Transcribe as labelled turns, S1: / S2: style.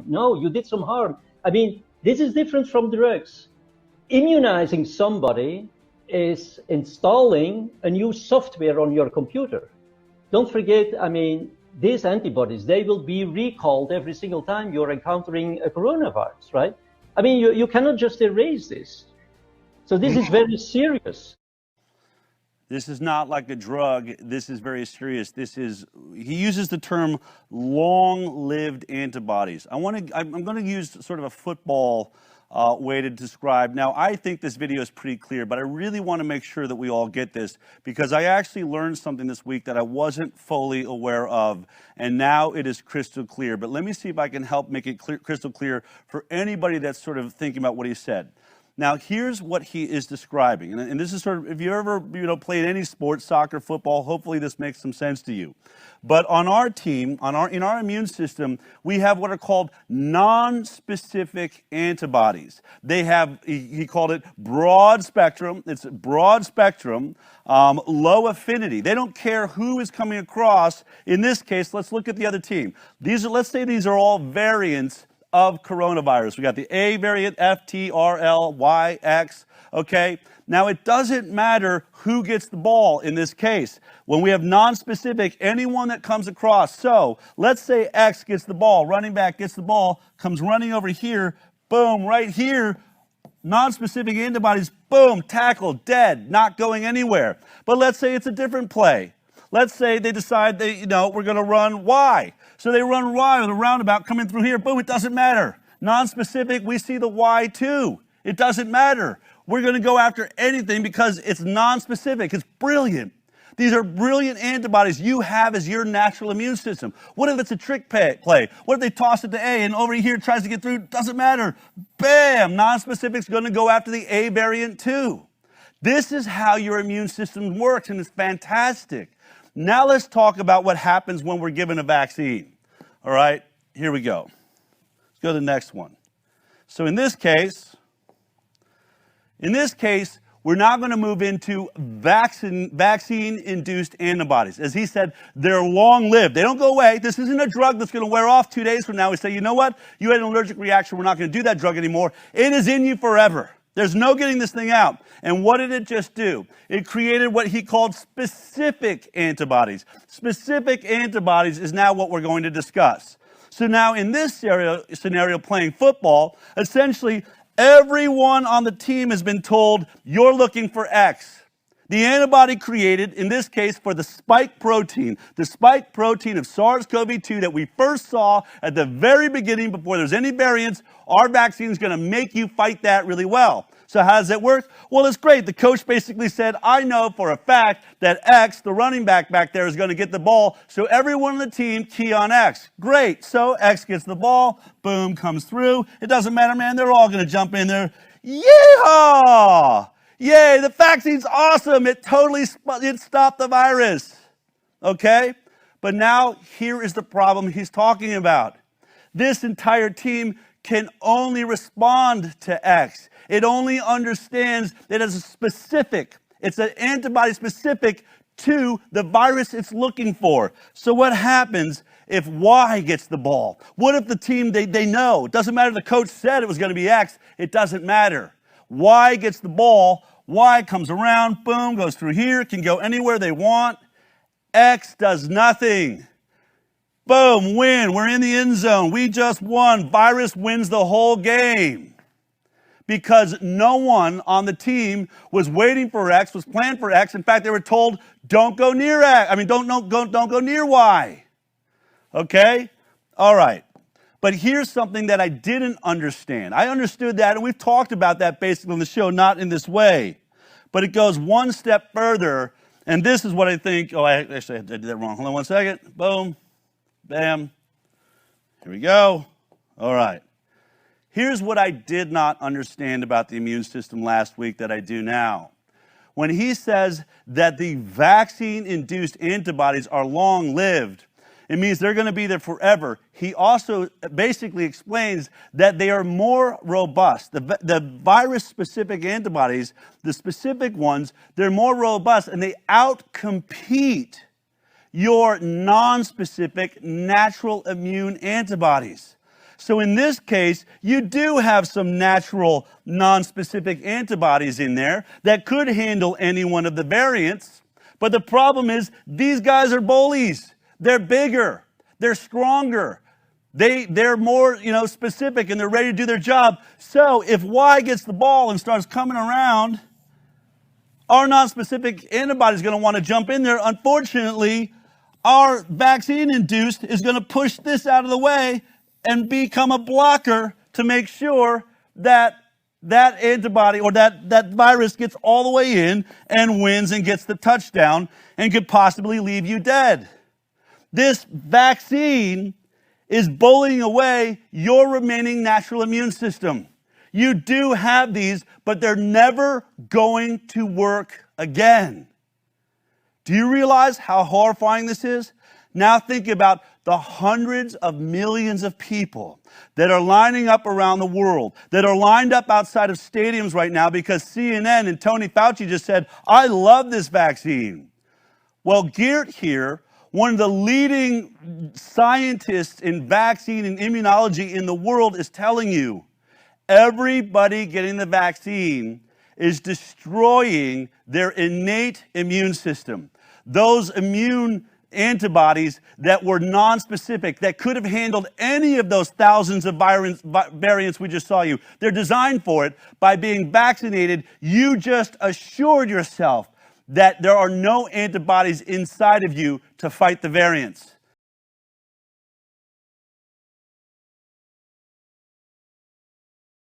S1: No, you did some harm. I mean, this is different from drugs. Immunizing somebody is installing a new software on your computer. Don't forget, I mean, these antibodies, they will be recalled every single time you're encountering a coronavirus, right? I mean, you cannot just erase this. So this is very serious.
S2: This is not like a drug. This is very serious. He uses the term long-lived antibodies. I'm going to use sort of a football way to describe. Now, I think this video is pretty clear, but I really want to make sure that we all get this because I actually learned something this week that I wasn't fully aware of, and now it is crystal clear. But let me see if I can help make it crystal clear for anybody that's sort of thinking about what he said. Now, here's what he is describing, and this is sort of, if you ever played any sport, soccer, football, hopefully this makes some sense to you. But on our team, in our immune system, we have what are called non-specific antibodies. They have, he called it broad spectrum. It's broad spectrum, low affinity. They don't care who is coming across. In this case, let's look at the other team. Let's say these are all variants of coronavirus. We got the A variant, F, T, R, L, Y, X, okay? Now, it doesn't matter who gets the ball in this case. When we have non-specific, anyone that comes across. So, let's say X gets the ball, running back gets the ball, comes running over here, boom, right here, non-specific antibodies, boom, tackle, dead, not going anywhere. But let's say it's a different play. Let's say they decide we're going to run Y. So they run Y with a roundabout coming through here. Boom, it doesn't matter. Non-specific, we see the Y too. It doesn't matter. We're going to go after anything because it's non-specific. It's brilliant. These are brilliant antibodies you have as your natural immune system. What if it's a trick play? What if they toss it to A and over here tries to get through? Doesn't matter. Bam! Non-specific's going to go after the A variant too. This is how your immune system works, and it's fantastic. Now let's talk about what happens when we're given a vaccine. All right, here we go. Let's go to the next one. So in this case, we're now going to move into vaccine-induced antibodies. As he said, they're long-lived. They don't go away. This isn't a drug that's going to wear off 2 days from now. We say, you know what? You had an allergic reaction. We're not going to do that drug anymore. It is in you forever. There's no getting this thing out. And what did it just do? It created what he called specific antibodies. Specific antibodies is now what we're going to discuss. So now in this scenario playing football, essentially everyone on the team has been told, you're looking for X. The antibody created, in this case, for the spike protein of SARS-CoV-2 that we first saw at the very beginning before there's any variants, our vaccine is going to make you fight that really well. So how does that work? Well, it's great. The coach basically said, I know for a fact that X, the running back there, is going to get the ball, so everyone on the team key on X. Great. So X gets the ball, boom, comes through. It doesn't matter, man. They're all going to jump in there. Yeehaw! Yay, the vaccine's awesome. It stopped the virus. Okay? But now, here is the problem he's talking about. This entire team can only respond to X. It only understands that it's it's an antibody specific to the virus it's looking for. So what happens if Y gets the ball? What if the team, they know, it doesn't matter if the coach said it was going to be X, it doesn't matter. Y gets the ball, Y comes around, boom, goes through here, can go anywhere they want. X does nothing. Boom, win, we're in the end zone. We just won. Virus wins the whole game. Because no one on the team was waiting for X, was planned for X. In fact, they were told, don't go near X. I mean, don't go near Y. Okay? All right. But here's something that I didn't understand. I understood that, and we've talked about that basically on the show, not in this way. But it goes one step further, and this is what I think. Oh, I did that wrong. Hold on one second. Boom. Bam. Here we go. All right. Here's what I did not understand about the immune system last week that I do now. When he says that the vaccine-induced antibodies are long-lived, it means they're going to be there forever. He also basically explains that they are more robust. The virus-specific antibodies, the specific ones, they're more robust and they outcompete your non-specific natural immune antibodies. So in this case, you do have some natural non-specific antibodies in there that could handle any one of the variants. But the problem is these guys are bullies. They're bigger. They're stronger. They're more, specific, and they're ready to do their job. So if Y gets the ball and starts coming around, our non-specific antibody is going to want to jump in there. Unfortunately, our vaccine-induced is going to push this out of the way and become a blocker to make sure that that antibody or that virus gets all the way in and wins and gets the touchdown and could possibly leave you dead. This vaccine is bullying away your remaining natural immune system. You do have these, but they're never going to work again. Do you realize how horrifying this is? Now think about the hundreds of millions of people that are lining up around the world, that are lined up outside of stadiums right now because CNN and Tony Fauci just said, I love this vaccine. Well, Geert here, one of the leading scientists in vaccine and immunology in the world, is telling you, everybody getting the vaccine is destroying their innate immune system. Those immune antibodies that were non-specific, that could have handled any of those thousands of variants we just saw you. They're designed for it. By being vaccinated, you just assured yourself that there are no antibodies inside of you to fight the variants.